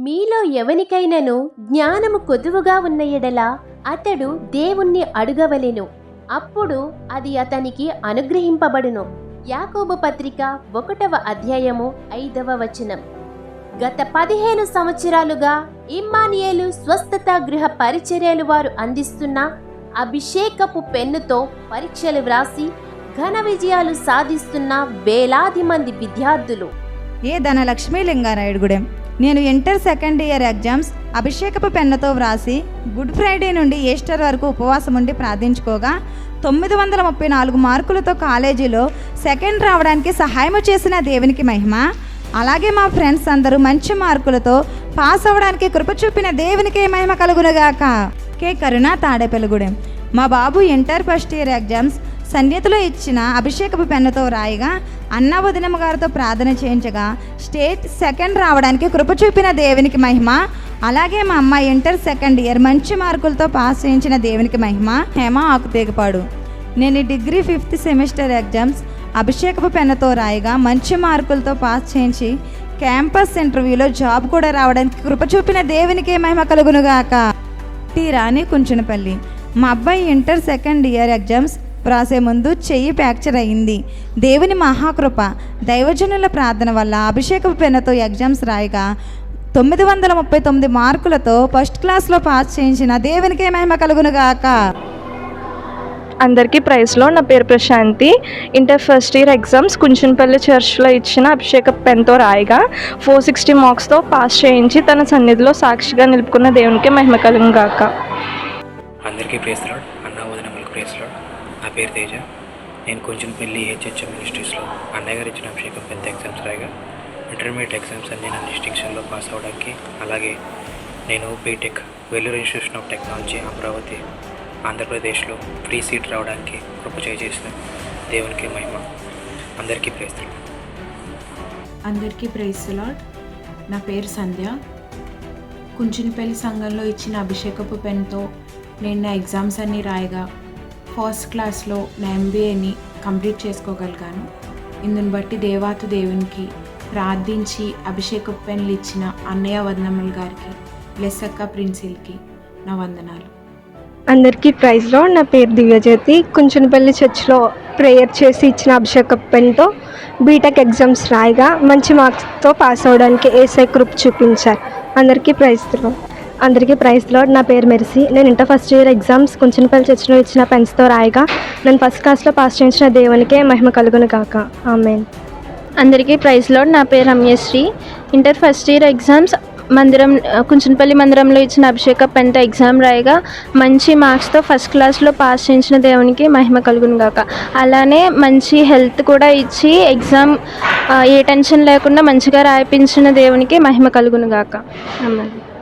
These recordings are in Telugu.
మీలో ఎవనికైనను జ్ఞానము కొదువుగా ఉన్న ఎడల అతడు దేవుణ్ణి అడుగవలెను, అప్పుడు అది అతనికి అనుగ్రహింపబడును. యాకోబు పత్రిక 1వ అధ్యాయము 5వ వచనం. గత 15 సంవత్సరాలుగా ఇమ్మానుయేలు స్వస్థత గృహ పరిచర్యలు వారు అందిస్తున్న అభిషేకపు పెన్నుతో పరీక్షలు వ్రాసి ఘన విజయాలు సాధిస్తున్న వేలాది మంది విద్యార్థులు. ఏ ధనలక్ష్మీ లింగారాయుడుగూడెం. నేను ఇంటర్ సెకండ్ ఇయర్ ఎగ్జామ్స్ అభిషేకపు పెన్నుతో వ్రాసి గుడ్ ఫ్రైడే నుండి ఈస్టర్ వరకు ఉపవాసం ఉండి ప్రార్థించుకోగా 934 మార్కులతో కాలేజీలో సెకండ్ రావడానికి సహాయం చేసిన దేవునికి మహిమ. అలాగే మా ఫ్రెండ్స్ అందరూ మంచి మార్కులతో పాస్ అవ్వడానికి కృప చూపిన దేవునికి మహిమ కలుగునుగాక. కే కరుణ, తాడేపల్లిగూడెం. మా బాబు ఇంటర్ ఫస్ట్ ఇయర్ ఎగ్జామ్స్ సన్నిధిలో ఇచ్చిన అభిషేకపు పెన్నుతో రాయిగా అన్న వదినమ్మ గారితో ప్రార్థన చేయించగా స్టేట్ సెకండ్ రావడానికి కృప చూపిన దేవునికి మహిమ. అలాగే మా అమ్మ ఇంటర్ సెకండ్ ఇయర్ మంచి మార్కులతో పాస్ చేయించిన దేవునికి మహిమ. హేమ ఆకుతేగపాడు. నేను డిగ్రీ 5th సెమిస్టర్ ఎగ్జామ్స్ అభిషేకపు పెన్నుతో రాయిగా మంచి మార్కులతో పాస్ చేయించి క్యాంపస్ ఇంటర్వ్యూలో జాబ్ కూడా రావడానికి కృప చూపిన దేవునికి మహిమ కలుగునుగాక. టీ రాణి, కుంచునపల్లి. మా అబ్బాయి ఇంటర్ సెకండ్ ఇయర్ ఎగ్జామ్స్ వ్రాసే ముందు చెయ్యి ఫ్రాక్చర్ అయింది. దేవుని మహాకృప, దైవజనుల ప్రార్థన వల్ల అభిషేకపు పెన్నుతో ఎగ్జామ్స్ రాయగా 939 మార్కులతో ఫస్ట్ క్లాస్లో పాస్ చేయించిన దేవునికి మహిమ కలుగునుగాక. అందరికీ ప్రైజ్లో. నా పేరు Prashanthi. Inter first year exams Kunchanapalli చర్చ్లో ఇచ్చిన అభిషేక పెన్తో రాయిగా 460 మార్క్స్తో పాస్ చేయించి తన సన్నిధిలో సాక్షిగా నిలుపుకున్న దేవునికి మహిమ కలుగునుగాక. అందరికీ ప్రైజ్ లార్డ్. అన్న వదినమ్మలకు ప్రైజ్ లార్డ్. నా పేరు తేజ. నేను కుంచునపల్లి హెచ్హెచ్ఎం మినిస్ట్రీస్లో అన్నయ్య గారు ఇచ్చిన అభిషేకం పెద్ద ఎగ్జామ్స్ రాయగా ఇంటర్మీడియట్ ఎగ్జామ్స్ అన్ని నేను డిస్టింక్షన్లో పాస్ అవ్వడానికి, అలాగే నేను BTech Vellore institution of technology Amaravati ఆంధ్రప్రదేశ్లో ఫ్రీ సీట్ రావడానికి కృప చేసిన దేవునికి మహిమ. అందరికీ ప్రైజ్ లార్డ్. అందరికీ ప్రైజ్ లార్డ్. నా పేరు సంధ్య. కుంచునపల్లి సంఘంలో ఇచ్చిన అభిషేకపు పెన్తో నేను నా ఎగ్జామ్స్ అన్నీ రాయగా ఫస్ట్ క్లాస్లో నా MBAని కంప్లీట్ చేసుకోగలిగాను. ఇందుని బట్టి దేవాతి దేవునికి ప్రార్థించి అభిషేకపు పెన్లు ఇచ్చిన అన్నయ్య వదనమ్మల గారికి, లెస్సక్క ప్రిన్సిల్కి నా వందనాలు. అందరికీ ప్రైజ్లో. నా పేరు దివ్యజ్యోతి. కుంచునపల్లి చర్చ్లో ప్రేయర్ చేసి ఇచ్చిన అభిషేకపు పెన్తో బీటెక్ ఎగ్జామ్స్ రాయగా మంచి మార్క్స్తో పాస్ అవ్వడానికి ఏసై కృప చూపించారు. అందరికీ ప్రైజ్లో. నా పేరు మెర్సీ. నేను inter first year exams Kunchanapalli చర్చ్లో ఇచ్చిన పెన్స్తో రాయగా నేను ఫస్ట్ క్లాస్లో పాస్ చేయించిన దేవునికే మహిమ కలుగునుగాక. ఆమేన్. అందరికీ ప్రైజ్లో. నా పేరు Ramyasri. Inter first year exams Kunchanapalli మందిరంలో ఇచ్చిన అభిషేక పెన్తో ఎగ్జామ్ రాయగా మంచి మార్క్స్తో ఫస్ట్ క్లాస్లో పాస్ చేయించిన దేవునికి మహిమ కలుగునుగాక. అలానే మంచి హెల్త్ కూడా ఇచ్చి ఎగ్జామ్ ఏ టెన్షన్ లేకుండా మంచిగా రాయిపించిన దేవునికి మహిమ కలుగునుగాక.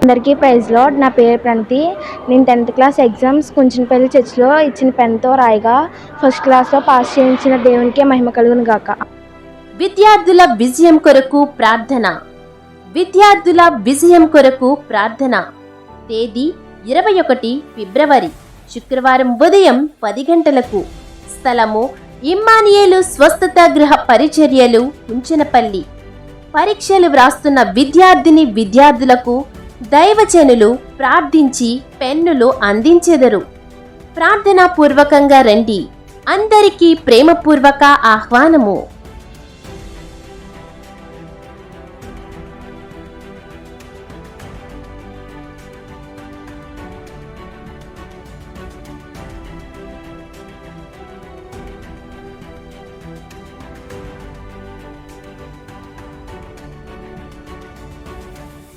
అందరికీ ప్రైజ్ లార్డ్. నా పేరు ప్రణతి. నేను 10th క్లాస్ ఎగ్జామ్స్ కుంచునపల్లి చర్చ్లో ఇచ్చిన పెన్తో రాయగా ఫస్ట్ క్లాస్లో పాస్ చేయించిన దేవునికే మహిమ కలుగునుగాక. విద్యార్థుల విజయం కొరకు ప్రార్థన. విద్యార్థుల విజయం కొరకు ప్రార్థన. తేదీ 21 ఫిబ్రవరి, శుక్రవారం ఉదయం 10 గంటలకు. స్థలము ఇమ్మానుయేలు స్వస్థత గృహ పరిచర్యలు, కుంచునపల్లి. పరీక్షలు వ్రాస్తున్న విద్యార్థులకు దైవజనులు ప్రార్థించి పెన్నులు అందించెదరు. ప్రార్థనా పూర్వకంగా రండి. అందరికీ ప్రేమపూర్వక ఆహ్వానము.